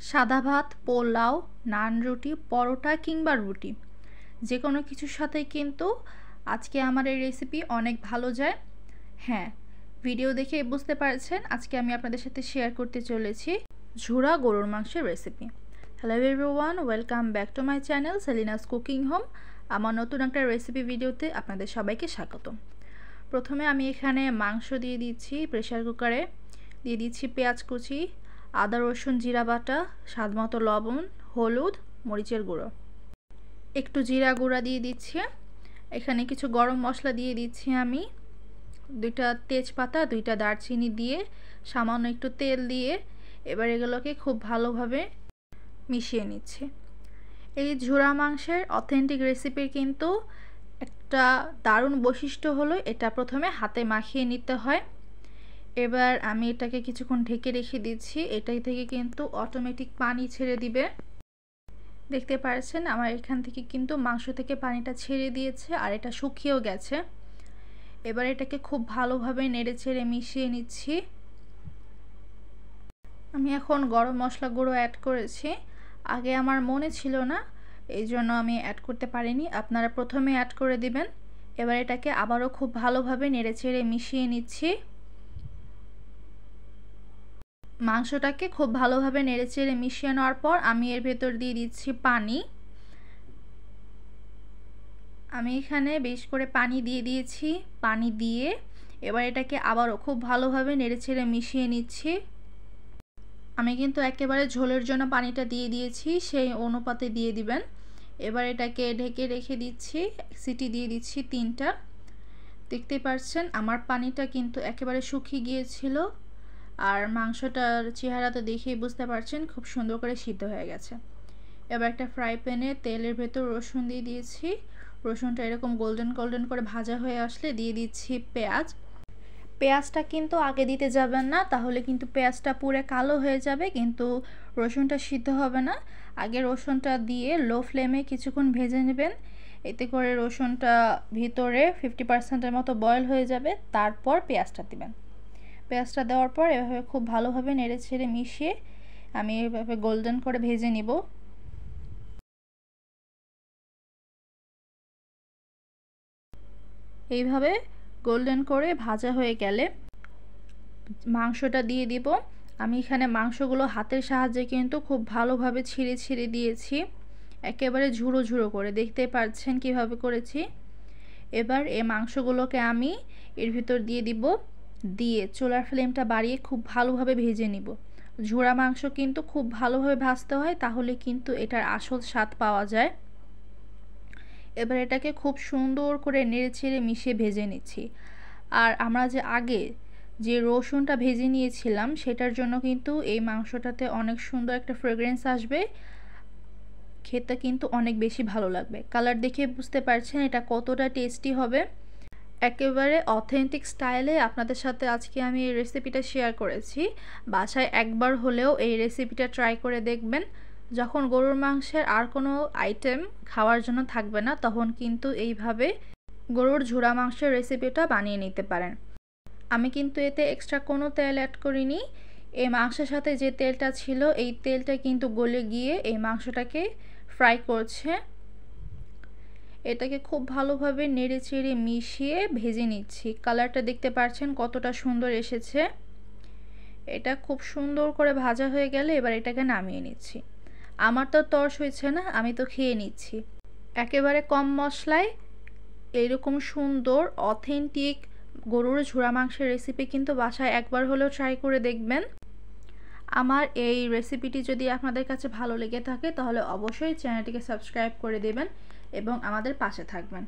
সাদা ভাত, পোলাও, নান রুটি, পরোটা কিংবা রুটি যে কোনো কিছুর সাথেই কিন্তু আজকে আমার এই রেসিপি অনেক ভালো যায়। হ্যাঁ, ভিডিও দেখে বুঝতে পারছেন আজকে আমি আপনাদের সাথে শেয়ার করতে চলেছি ঝুরা গরুর মাংসের recipe. Hello everyone, welcome back to my channel Selina's cooking home. আমার নতুন একটা রেসিপি ভিডিওতে আপনাদের সবাইকে স্বাগত। প্রথমে আমি এখানে মাংস দিয়ে দিচ্ছি প্রেসার কুকারে, দিয়ে দিচ্ছি পেঁয়াজ কুচি, আদা রসুন জিরা বাটা, স্বাদমতো লবণ, হলুদ, মরিচের গুঁড়ো, একটু জিরা গুঁড়া দিয়ে দিচ্ছি। এখানে কিছু গরম মশলা দিয়ে দিচ্ছি আমি, 2টা তেজপাতা, 2টা দারচিনি দিয়ে সামান্য একটু তেল দিয়ে এবার এগুলোকে খুব ভালোভাবে মিশিয়ে নিচ্ছি। এই ঝুরা মাংসের অথেন্টিক রেসিপির কিন্তু একটা দারুণ বৈশিষ্ট্য হলো এটা প্রথমে হাতে মাখিয়ে নিতে হয়। এবার আমি এটাকে কিছুক্ষণ ঢেকে রেখে দিচ্ছি, এটাই থেকে কিন্তু অটোমেটিক পানি ছেড়ে দিবে। দেখতে পাচ্ছেন আমার এখান থেকে কিন্তু মাংস থেকে পানিটা ছেড়ে দিয়েছে আর এটা শুকিয়েও গেছে। এবার এটাকে খুব ভালোভাবে নেড়ে চেড়ে মিশিয়ে নিচ্ছি। আমি এখন গরম মশলা গুঁড়ো অ্যাড করেছি, আগে আমার মনে ছিল না এই জন্য আমি অ্যাড করতে পারিনি, আপনারা প্রথমে অ্যাড করে দিবেন। এবার এটাকে আবারও খুব ভালোভাবে নেড়ে চেড়ে মিশিয়ে নিচ্ছি। মাংসটাকে খুব ভালোভাবে নেড়েচেড়ে মিশিয়ে নেওয়ার পর আমি এর ভেতর দিয়ে দিচ্ছি পানি। আমি এখানে বেশ করে পানি দিয়ে দিয়েছি। পানি দিয়ে এবার এটাকে আবারও খুব ভালোভাবে নেড়েচেড়ে মিশিয়ে নিচ্ছি। আমি কিন্তু একেবারে ঝোলের জন্য পানিটা দিয়ে দিয়েছি, সেই অনুপাতে দিয়ে দিবেন। এবার এটাকে ঢেকে রেখে দিচ্ছি, সিটি দিয়ে দিচ্ছি 3টা। দেখতে পাচ্ছেন আমার পানিটা কিন্তু একেবারে শুকিয়ে গিয়েছিল আর মাংসটার চেহারা তো দেখেই বুঝতে পারছেন খুব সুন্দর করে সিদ্ধ হয়ে গেছে। এবার একটা ফ্রাই প্যানে তেলের ভেতর রসুন দিয়ে দিয়েছি। রসুনটা এরকম গোল্ডেন গোল্ডেন করে ভাজা হয়ে আসলে দিয়ে দিচ্ছি পেঁয়াজ। পেঁয়াজটা কিন্তু আগে দিতে যাবেন না, তাহলে কিন্তু পেঁয়াজটা পুরো কালো হয়ে যাবে, কিন্তু রসুনটা সিদ্ধ হবে না। আগে রসুনটা দিয়ে লো ফ্লেমে কিছুক্ষণ ভেজে নেবেন, এতে করে রসুনটা ভিতরে 50%-এর মতো বয়েল হয়ে যাবে। তারপর পেঁয়াজটা দিবেন। পেঁয়াজটা দেওয়ার পর এভাবে খুব ভালোভাবে নেড়ে ছেড়ে মিশিয়ে আমি এভাবে গোল্ডেন করে ভেজে নিব। এইভাবে গোল্ডেন করে ভাজা হয়ে গেলে মাংসটা দিয়ে দিব। আমি এখানে মাংসগুলো হাতের সাহায্যে কিন্তু খুব ভালোভাবে ছিঁড়ে ছিঁড়ে দিয়েছি, একেবারে ঝুড়ো ঝুড়ো করে, দেখতে পাচ্ছেন কিভাবে করেছি। এবার এই মাংসগুলোকে আমি এর ভিতর দিয়ে দিব, দিয়ে চুলার ফ্লেমটা বাড়িয়ে খুব ভালোভাবে ভেজে নিব। ঝুরা মাংস কিন্তু খুব ভালোভাবে ভাজতে হয়, তাহলে কিন্তু এটার আসল স্বাদ পাওয়া যায়। এবার এটাকে খুব সুন্দর করে নেড়ে ছেড়ে মিশিয়ে ভেজে নিচ্ছি। আর আমরা যে আগে যে রসুনটা ভেজে নিয়েছিলাম সেটার জন্য কিন্তু এই মাংসটাতে অনেক সুন্দর একটা ফ্রেগ্রেন্স আসবে, খেতে কিন্তু অনেক বেশি ভালো লাগবে। কালার দেখে বুঝতে পারছেন এটা কতটা টেস্টি হবে। একেবারে অথেন্টিক স্টাইলে আপনাদের সাথে আজকে আমি এই রেসিপিটা শেয়ার করেছি। বাসায় একবার হলেও এই রেসিপিটা ট্রাই করে দেখবেন। যখন গরুর মাংসের আর কোনো আইটেম খাওয়ার জন্য থাকবে না, তখন কিন্তু এইভাবে গরুর ঝুরা মাংসের রেসিপিটা বানিয়ে নিতে পারেন। আমি কিন্তু এতে এক্সট্রা কোনো তেল অ্যাড করিনি। এই মাংসের সাথে যে তেলটা ছিল এই তেলটা কিন্তু গলে গিয়ে এই মাংসটাকে ফ্রাই করছে। এটাকে খুব ভালোভাবে নেড়ে চেড়ে মিশিয়ে ভেজে নিচ্ছি। কালারটা দেখতে পাচ্ছেন কতটা সুন্দর এসেছে। এটা খুব সুন্দর করে ভাজা হয়ে গেলে এবার এটাকে নামিয়ে নিচ্ছি। আমার তো তর সইছে না, আমি তো খেয়ে নিচ্ছি। একেবারে কম মশলায় এইরকম সুন্দর অথেন্টিক গরুর ঝুরা মাংসের রেসিপি কিন্তু বাসায় একবার হলেও ট্রাই করে দেখবেন। আমার এই রেসিপিটি যদি আপনাদের কাছে ভালো লেগে থাকে তাহলে অবশ্যই চ্যানেলটিকে সাবস্ক্রাইব করে দেবেন এবং আমাদের পাশে থাকবেন।